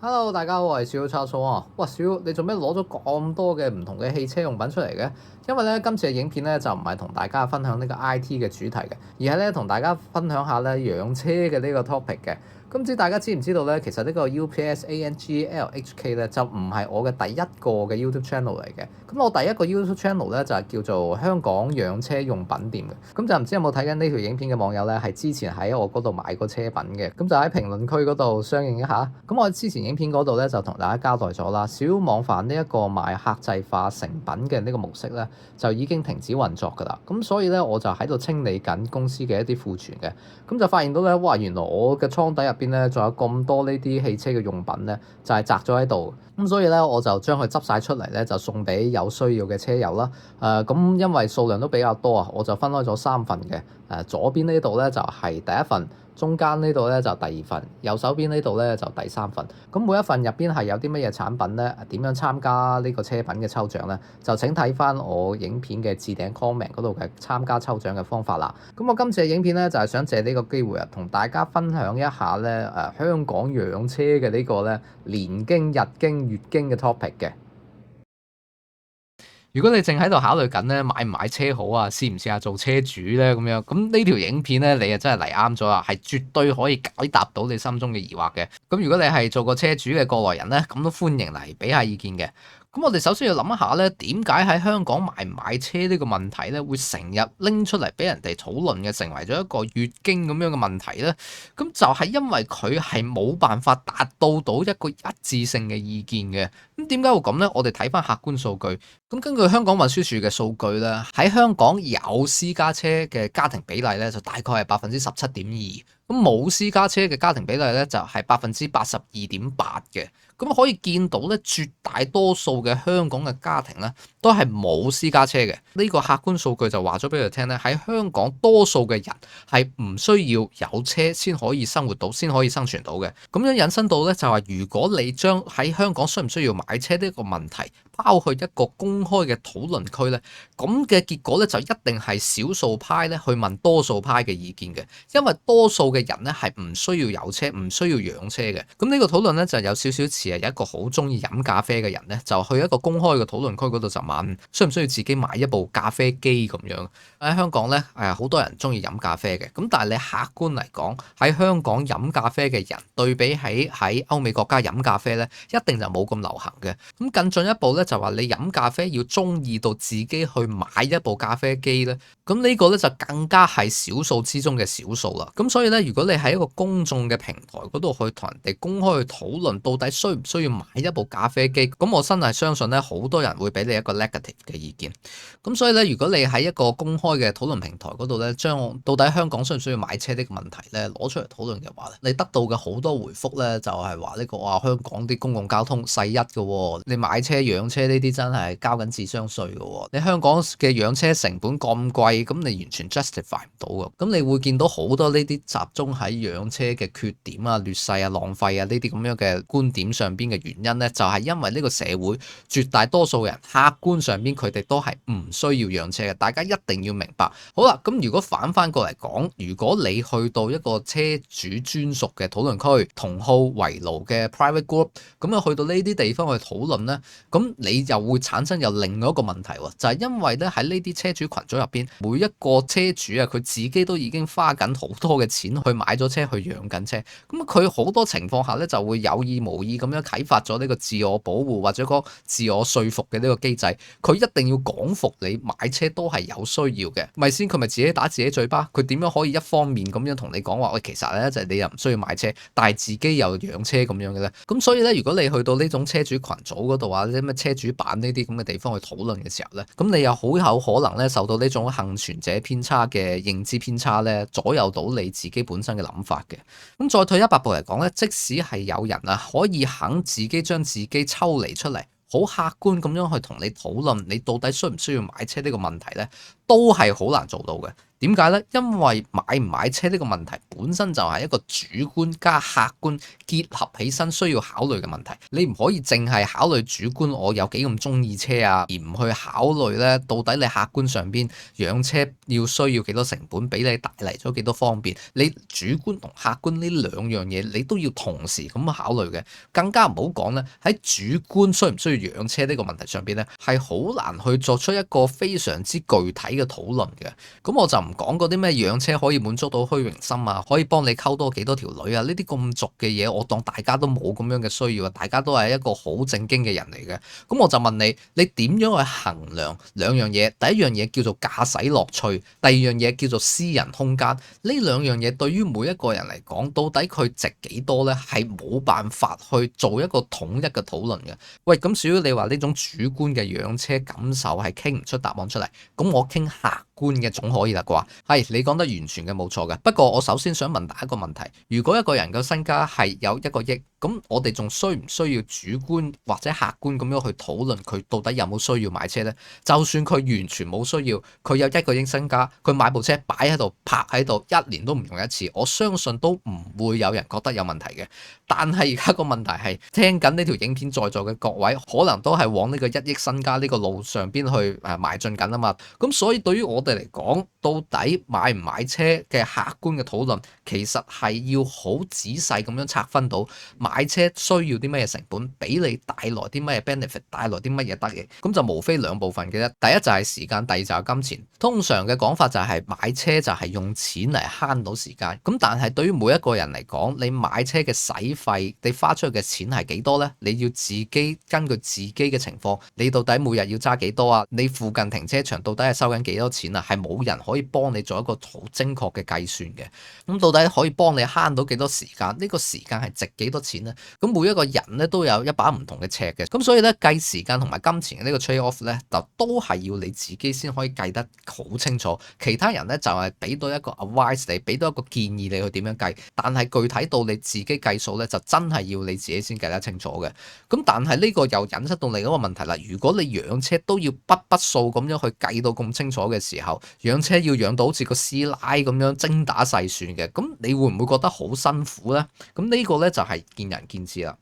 Hello，大家好，我係小叉嫂啊。哇，小，你做咩攞咗咁多嘅唔同嘅汽車用品出嚟嘅？因為咧今次嘅影片咧就唔係同大家分享呢個 IT 嘅主題嘅，而係咧同大家分享下咧養車嘅呢個 topic 嘅。咁唔知大家知唔知道咧？其實呢個 UPS ANGLHK 咧就唔係我嘅第一個嘅 YouTube channel 嚟嘅。咁我第一個 YouTube channel 咧就係叫做香港養車用品店嘅。咁就唔知有冇睇緊呢條影片嘅網友咧，係之前喺我嗰度買過車品嘅。咁就喺評論區嗰度相應一下。咁我之前影片嗰度咧就同大家交代咗啦，小網販呢一個賣客製化成品嘅呢個模式咧就已經停止運作㗎啦。咁所以咧我就喺度清理緊公司嘅一啲庫存嘅。咁就發現到咧，哇！原來我嘅倉底入邊咧，仲有咁多呢啲汽車嘅用品咧，就係擲咗喺度。咁所以咧，我就將佢執晒出嚟咧，就送俾有需要嘅車友啦。咁因為數量都比較多啊，我就分開咗三份嘅。左邊呢度咧就係第一份。中間呢度咧就第二份，右手邊呢度咧就第三份。咁每一份入邊係有啲乜嘢產品咧？點樣參加呢個車品嘅抽獎咧？就請睇翻我影片嘅置頂 comment 嗰度嘅參加抽獎嘅方法啦。咁我今次嘅影片咧就係想借呢個機會啊，同大家分享一下咧香港養車嘅呢個咧年經、日經、月經嘅 topic 嘅。如果你正喺度考慮緊咧買唔買車好啊，試唔試下做車主咧咁樣，咁呢條影片咧你啊真係嚟啱咗啦，係絕對可以解答到你心中嘅疑惑嘅。咁如果你係做過車主嘅過來人咧，咁都歡迎嚟俾下意見嘅。咁我哋首先要諗一下咧，點解喺香港買唔買車呢個問題咧，會成日拎出嚟俾人哋討論嘅，成為咗一個月經咁樣嘅問題咧？咁就係因為佢係冇辦法達到一個一致性嘅意見嘅。咁點解會咁咧？我哋睇翻客觀數據。咁根據香港運輸署嘅數據咧，喺香港有私家車嘅家庭比例咧，就大概係17.2%。咁冇私家車嘅家庭比例咧，就係82.8%嘅。咁可以見到咧，絕大多數嘅香港嘅家庭咧，都係冇私家車嘅。呢個客觀數據就話咗俾佢聽咧，喺香港多數嘅人係唔需要有車先可以生活到，先可以生存到嘅。咁樣引申到咧，就係如果你將喺香港需唔需要買車呢個問題拋去一個公開嘅討論區咧，咁嘅結果咧就一定係少數派咧去問多數派嘅意見嘅，因為多數嘅人咧係唔需要有車，唔需要養車嘅。咁呢個討論咧就有少少似係有一個好中意飲咖啡嘅人咧，就去一個公開嘅討論區嗰度就問，需唔需要自己買一部咖啡機咁樣？喺香港咧，好多人中意飲咖啡嘅，咁但係你客觀嚟講，喺香港飲咖啡嘅人對比起喺歐美國家飲咖啡咧，一定就冇咁流行嘅。咁更進一步咧，就話你飲咖啡要中意到自己去買一部咖啡機咧，咁呢個咧就更加係少數之中嘅少數啦。咁所以咧，如果你喺一個公眾嘅平台嗰度去同人哋公開去討論到底需唔需要買一部咖啡機，咁我真係相信咧，好多人會俾你一個 negative 嘅意見。咁所以咧，如果你喺一個公開嘅討論平台嗰度咧，將到底香港需唔需要買車呢個問題咧攞出嚟討論嘅話咧，你得到嘅好多回覆咧就係話呢個香港啲公共交通世一嘅喎，你買車養車呢啲真係交緊智商稅嘅喎，你香港嘅養車成本咁貴，咁你完全 justify 唔到嘅，咁你會見到好多呢啲集中喺養車嘅缺點啊、劣勢啊、浪費啊呢啲咁樣嘅觀點上邊嘅原因咧，就係因為呢個社會絕大多數人客觀上邊佢哋都係唔需要養車嘅，大家一定要明白。好啦，咁如果反翻過嚟講，如果你去到一個車主專屬嘅討論區、同好圍爐嘅 private group， 咁啊去到呢啲地方去討論咧，咁你又會產生有另外一個問題喎，就係因為咧喺呢啲車主群組入邊，每一個車主啊，佢自己都已經花緊好多嘅錢去買咗車去養緊車，咁佢好多情況下咧就會有意無意咁樣啟發咗呢個自我保護或者個自我說服嘅呢個機制，佢一定要講服你買車都係有需要嘅，咪先佢咪自己打自己嘴巴，佢點樣可以一方面咁樣同你講話喂，其實咧就係你又唔需要買車，但係自己又養車咁樣嘅咧？咁所以咧，如果你去到呢種車主群組嗰度啊，啲咩車主版呢啲咁嘅地方去討論嘅時候咧，咁你又好有可能咧受到呢種幸存者偏差嘅認知偏差咧，左右到你自己本身嘅諗法嘅。咁再退一百步嚟講咧，即使係有人啊可以肯自己將自己抽離出嚟，好客觀咁樣去同你討論你到底需唔需要買車呢個問題咧，都係好難做到嘅。點解呢？因為買唔買車呢個問題本身就係一個主觀加客觀結合起身需要考慮嘅問題。你唔可以淨係考慮主觀我有幾咁中意車啊，而唔去考慮呢到底你客觀上邊養車需要幾多成本，俾你帶嚟咗幾多方便。你主觀同客觀呢兩樣嘢你都要同時咁考慮嘅。更加唔好講呢，喺主觀需唔需要養車呢個問題上邊呢，係好難去作出一個非常之具體嘅討論嘅。咁我就唔講嗰啲咩養車可以滿足到虛榮心啊，可以幫你溝多幾多條女啊，呢啲咁俗嘅嘢，我當大家都冇咁樣嘅需要啊，大家都係一個好正經嘅人嚟嘅。咁我就問你，你點樣去衡量兩樣嘢？第一樣嘢叫做駕駛樂趣，第二樣嘢叫做私人空間。呢兩樣嘢對於每一個人嚟講，到底佢值幾多呢？係冇辦法去做一個統一嘅討論嘅。喂，咁至於你話呢種主觀嘅養車感受係傾唔出答案出嚟，咁我傾客觀嘅總可以啦啩？係，你講得完全嘅冇錯嘅。不過我首先想問大家一個問題：如果一個人嘅身家係有1個億，咁我哋仲需唔需要主觀或者客觀咁樣去討論佢到底有冇需要買車呢？就算佢完全冇需要，佢有1個億身家，佢買部車擺喺度泊喺度，1年都唔用一次，我相信都唔會有人覺得有問題嘅。但係而家個問題係，聽緊呢條影片在座嘅各位，可能都係往呢個1億身家呢個路上邊去邁進緊啊嘛。咁所以對於我哋嚟講，到底買唔買車嘅客觀嘅討論，其實係要好仔細咁樣拆分到買車需要啲乜嘢成本，俾你帶來啲乜嘢 benefit， 帶來啲乜嘢得益。咁就無非兩部分嘅啫。第一就係時間，第二就係金錢。通常嘅講法就係買車就係用錢嚟慳到時間。咁但係對於每一個人嚟講，你買車嘅使費，你花出去嘅錢係幾多呢？你要自己根據自己嘅情況，你到底每日要揸幾多啊？你附近停車場到底係收緊幾多錢啊？係冇人可以幫你做一個好精確嘅計算嘅。咁到底可以幫你慳到幾多時間？呢個時間係值幾多錢呢？咁每一個人咧都有一把唔同嘅尺嘅。咁所以咧計時間同埋金錢嘅呢個 trade off 咧，就都係要你自己先可以計得好清楚。其他人咧就係俾到一個 advice 你，俾到一個建議你去點樣計。但係具體到你自己計數咧，就真係要你自己先計得清楚嘅。咁但係呢個又引申到另一個問題啦。如果你養車都要筆筆數咁樣去計到咁清楚嘅時候，養車要養到好似個師奶咁樣精打細算嘅，咁你會唔會覺得好辛苦呢？咁呢個呢，就係見仁見智啦。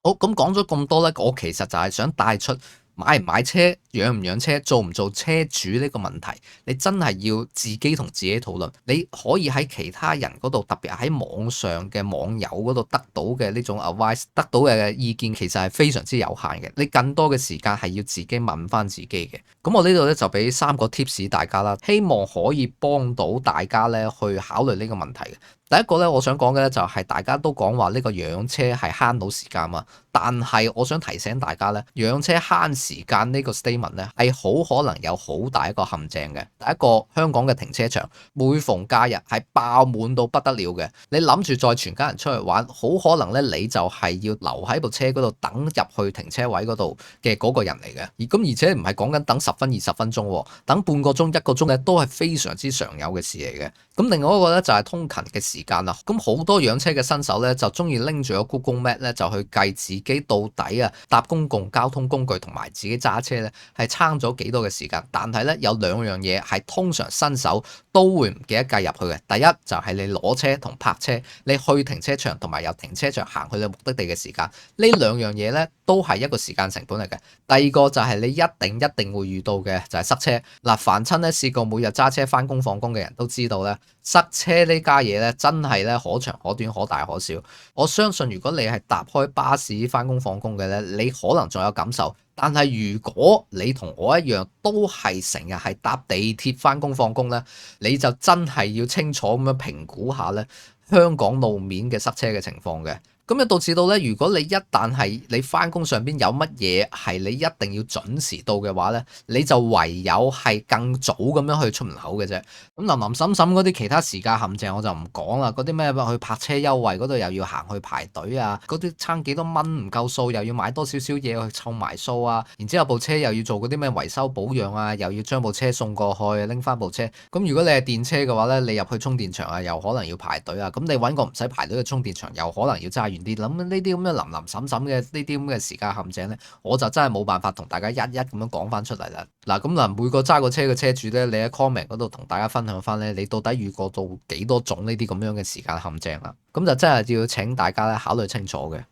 好，咁講咗咁多呢，我其實就係想帶出買唔買車、養唔養車、做唔做車主呢個問題，你真係要自己同自己討論。你可以喺其他人嗰度，特別喺網上嘅網友嗰度得到嘅呢種 advice，得到嘅意見其實係非常之有限嘅。你更多嘅時間係要自己問翻自己嘅。咁我呢度咧就俾3個 tips 大家啦，希望可以幫到大家咧去考慮呢個問題嘅。第一個咧，我想講嘅咧就係大家都講話呢個養車係慳到時間嘛，但係我想提醒大家咧，養車慳時間呢個 statement 咧係好可能有好大一個陷阱嘅。第一個，香港嘅停車場每逢假日係爆滿到不得了嘅，你諗住再全家人出去玩，好可能咧你就係要留喺部車嗰度等入去停車位嗰度嘅嗰個人嚟嘅。而且唔係講緊等10分20分鐘，等半個鐘1個鐘咧都係非常之常有嘅事嚟嘅。咁另外一個咧就係通勤嘅時間啦。咁好多養車嘅新手咧就中意拎住個 Google Map 咧就去計自己到底搭公共交通工具同埋自己揸車咧係差咗幾多嘅時間。但係咧有兩樣嘢係通常新手都會唔記得計入去嘅。第一就係你攞車同泊車，你去停車場同埋由停車場行去你目的地嘅時間，呢兩樣嘢咧都係一個時間成本嚟嘅。第二個就係你一定會遇到嘅就係塞車。嗱，凡親咧試過每日揸車翻工放工嘅人都知道咧，塞車呢家嘢咧真係咧可長可短可大可小。我相信如果你係搭開巴士翻工放工嘅咧，你可能仲有感受。但係如果你同我一樣都係成日係搭地鐵翻工放工咧，你就真係要清楚咁樣評估下咧香港路面嘅塞車嘅情況嘅。咁就導致到咧，如果你一旦係你翻工上邊有乜嘢係你一定要準時到嘅話咧，你就唯有係更早咁樣去出門口嘅啫。咁林林審審嗰啲其他時間陷阱我就唔講啦，嗰啲咩去泊車優惠嗰度又要行去排隊啊，嗰啲差幾多蚊唔夠數又要買多少少嘢去湊埋數啊，然之後部車又要做嗰啲咩維修保養啊，又要將部車送過去拎翻部車。咁如果你係電車嘅話咧，你入去充電場啊，又可能要排隊啊，咁你揾個唔使排隊嘅充電場，又可能要揸遠遠啲。諗呢啲咁嘅林林審審嘅呢啲咁嘅時間陷阱咧，我就真係冇辦法同大家一一咁樣講翻出嚟啦。嗱，咁嗱，每個揸過車嘅車主咧，你喺 comment 嗰度同大家分享翻咧，你到底遇過到幾多種呢啲咁樣嘅時間陷阱啦？咁就真係要請大家咧考慮清楚嘅。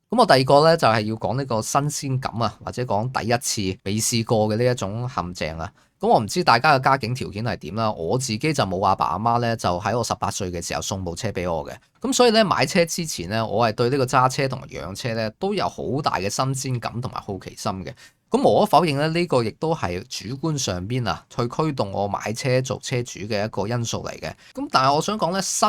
咁我第二個咧就係要講呢個新鮮感啊，或者講第一次未試過嘅呢一種陷阱啊。咁我唔知大家嘅家境條件係點啦，我自己就冇阿爸阿媽咧，就喺我18歲嘅時候送部車俾我嘅。咁所以咧買車之前咧，我係對呢個揸車同埋養車咧都有好大嘅新鮮感同埋好奇心嘅。咁無可否認咧，呢個亦都係主觀上邊啊，去驅動我買車做車主嘅一個因素嚟嘅。咁但係我想講咧，新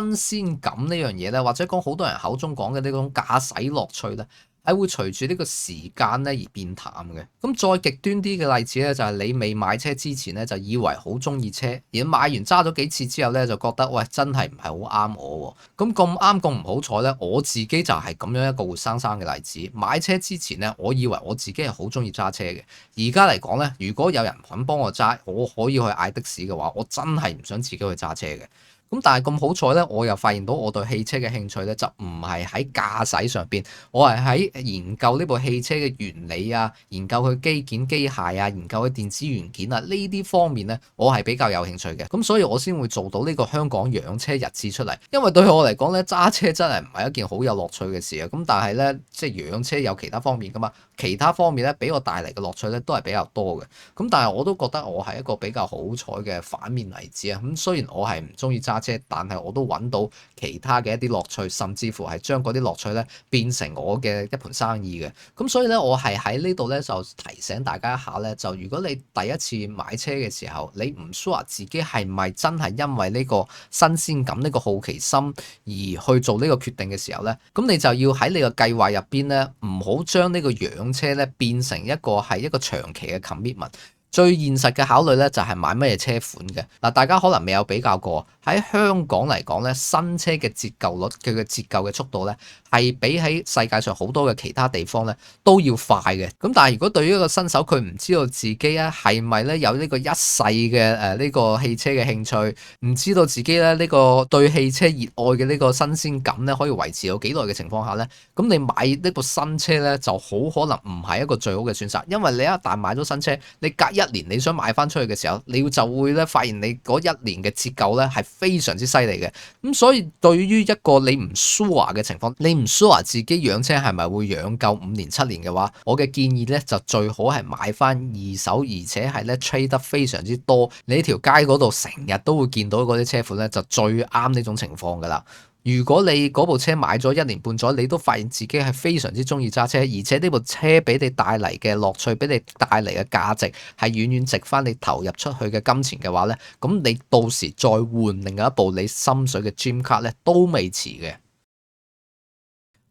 鮮感呢樣嘢咧，或者講好多人口中講嘅呢種駕駛樂趣咧，係會隨住呢個時間咧而變淡嘅。咁再極端啲嘅例子咧，就係你未買車之前咧，就以為好中意車，而買完揸咗幾次之後咧，就覺得喂，真係唔係好啱我喎。咁啱咁唔好彩咧，我自己就係咁樣一個活生生嘅例子。買車之前咧，我以為我自己係好中意揸車嘅。而家嚟講咧，如果有人肯幫我揸，我可以去嗌的士嘅話，我真係唔想自己去揸車嘅。咁但係咁好彩咧，我又發現到我對汽車嘅興趣咧，就唔係喺駕駛上邊，我係喺研究呢部汽車嘅原理啊，研究佢機件機械啊，研究佢電子元件啊，呢啲方面咧，我係比較有興趣嘅。咁所以我先會做到呢個香港養車日誌出嚟。因為對我嚟講咧，揸車真係唔係一件好有樂趣嘅事啊。咁但係咧，即係養車有其他方面噶嘛，其他方面咧俾我帶嚟嘅樂趣咧都係比較多嘅。咁但係我都覺得我係一個比較好彩嘅反面例子啊。咁雖然我係唔中意揸車，但係我都揾到其他嘅一啲樂趣，甚至乎係將嗰啲樂趣咧變成我嘅一盤生意嘅。咁所以咧，我係喺呢度咧就提醒大家一下咧，就如果你第一次買車嘅時候，你唔 sure 自己係咪真係因為呢個新鮮感、呢個好奇心而去做呢個決定嘅時候咧，咁你就要喺你個計劃入邊咧，唔好將呢個養車咧變成一個長期嘅 commitment。最現實嘅考慮咧，就係買乜嘢車款嘅嗱。大家可能未有比較過，喺香港嚟講咧，新車嘅折舊率，佢嘅折舊嘅速度咧，係比喺世界上好多嘅其他地方咧都要快嘅。咁但係如果對於一個新手，佢唔知道自己咧係咪咧有呢個一世嘅呢個汽車嘅興趣，唔知道自己咧呢個對汽車熱愛嘅呢個新鮮感咧可以維持到幾耐嘅情況下咧，咁你買呢部新車咧就好可能唔係一個最好嘅選擇，因為你一旦買咗新車，你隔一年你想賣翻出去嘅時候，你就會咧發現你嗰一年嘅折舊咧係非常之犀利嘅。咁所以對於一個你唔 sure 嘅情況，你唔 sure 自己養車係咪會養夠5年7年嘅話，我嘅建議咧就最好係買翻二手，而且係咧 trade 得非常之多，你呢條街嗰度成日都會見到嗰啲車款咧，就最啱呢種情況噶啦。如果你嗰部車買咗1年半載，你都發現自己係非常之中意揸車，而且呢部車俾你帶嚟嘅樂趣，俾你帶嚟嘅價值係遠遠值翻你投入出去嘅金錢嘅話呢，咁你到時再換另外一部你心水嘅 dream car 呢，都未遲嘅。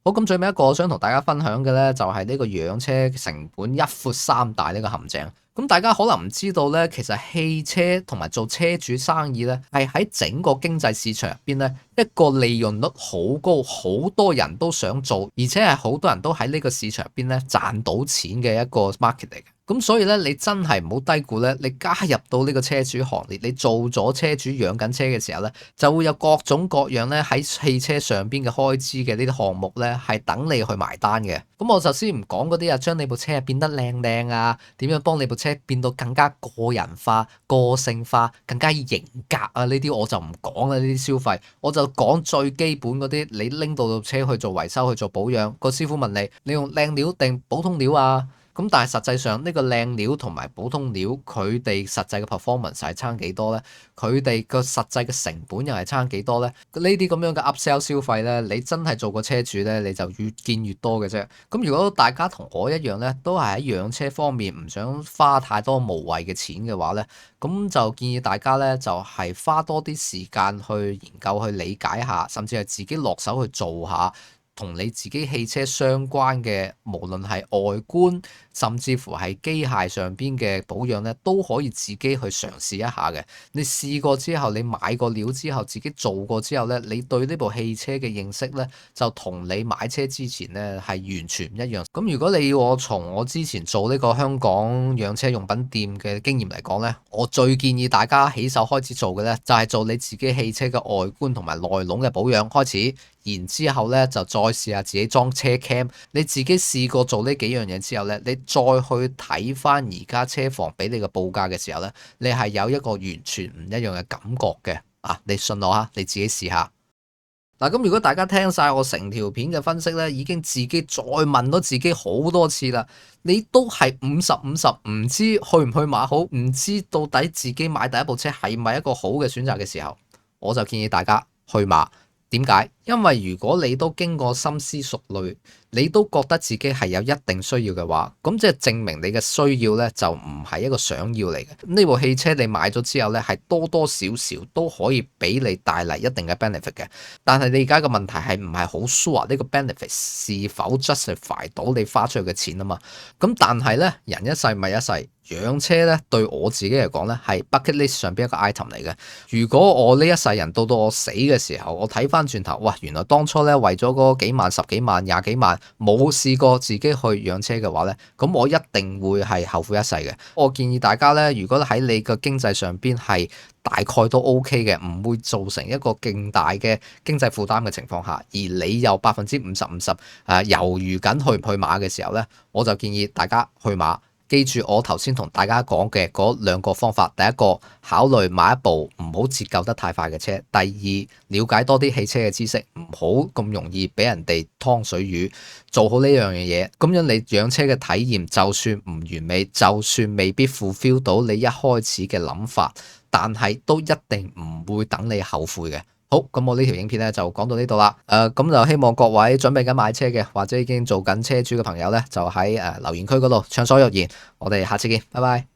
好，咁最尾一個我想同大家分享嘅呢，就係呢個養車成本一闊三大呢個陷阱。咁大家可能唔知道呢，其實汽車同埋做車主生意呢，係喺整個經濟市場入邊呢，一個利潤率好高，好多人都想做，而且係好多人都喺呢個市場入邊呢賺到錢嘅一個 market 嚟嘅。咁所以咧，你真係唔好低估咧，你加入到呢個車主行列，你做咗車主養緊車嘅時候咧，就會有各種各樣咧喺汽車上邊嘅開支嘅呢啲項目咧，係等你去埋單嘅。咁我就先唔講嗰啲啊，將你部車變得靚靚啊，點樣幫你部車變到更加個人化、個性化、更加型格啊，呢啲我就唔講啦，呢啲消費，我就講最基本嗰啲，你拎到部車去做維修、去做保養，個師傅問你，你用靚料定普通料啊？咁但係實際上呢個靚料同埋普通料，佢哋實際嘅 performance 係差幾多呢？佢哋個實際嘅成本又係差幾多呢？呢啲咁樣嘅 upsell 消費呢，你真係做個車主呢，你就越見越多嘅啫。咁如果大家同我一樣呢，都係喺養車方面唔想花太多無謂嘅錢嘅話呢，咁就建議大家呢，就係花多啲時間去研究、去理解下，甚至係自己落手去做下。同你自己汽車相關嘅，無論係外觀，甚至乎係機械上邊嘅保養咧，都可以自己去嘗試一下嘅。你試過之後，你買過料之後，自己做過之後咧，你對呢部汽車嘅認識咧，就同你買車之前咧係完全唔一樣。咁如果你要我從我之前做呢個香港養車用品店嘅經驗嚟講咧，我最建議大家起手開始做嘅咧，就係做你自己汽車嘅外觀同埋內籠嘅保養開始。然之後咧就再試下自己裝車 cam。你自己試過做呢幾樣嘢之後咧，你再去睇翻而家車房俾你嘅報價嘅時候咧，你係有一個完全唔一樣嘅感覺嘅。你信我啊，你自己試下。嗱，咁如果大家聽晒我成條片嘅分析咧，已經自己再問咗自己好多次啦，你都係50-50，唔知去唔去馬好，唔知到底自己買第一部車係咪一個好嘅選擇嘅時候，我就建議大家去馬。點解？因為如果你都經過深思熟慮，你都覺得自己係有一定需要嘅話，咁即係證明你嘅需要呢就唔係一個想要嚟嘅。呢部汽車你買咗之後呢，係多多少少都可以俾你帶嚟一定嘅 benefit 嘅。但係你而家嘅問題係唔係好 sure 呢個 benefit 是否 justify 到你花出去嘅錢啊嘛？咁但係呢，人一世咪一世。養車咧對我自己嚟講咧係 bucket list 上邊一個 item 嚟嘅。如果我呢一世人到我死嘅時候，我睇翻轉頭，哇！原來當初咧為咗嗰幾萬、10幾萬、20幾萬冇試過自己去養車嘅話咧，咁我一定會係後悔一世嘅。我建議大家咧，如果喺你嘅經濟上邊係大概都 OK 嘅，唔會造成一個勁大嘅經濟負擔嘅情況下，而你又50%-50%猶豫緊去唔去馬嘅時候咧，我就建議大家去馬。記住我頭先同大家講嘅嗰兩個方法，第一個考慮買一部唔好折舊得太快嘅車，第二了解多啲汽車嘅知識，唔好咁容易俾人哋劏水魚，做好呢樣嘢，咁樣你養車嘅體驗就算唔完美，就算未必 fulfill 到你一開始嘅諗法，但係都一定唔會等你後悔嘅。好，咁我呢條影片咧就講到呢度啦。咁就希望各位準備緊買車嘅，或者已經做緊車主嘅朋友咧，就喺留言區嗰度暢所欲言。我哋下次見，拜拜。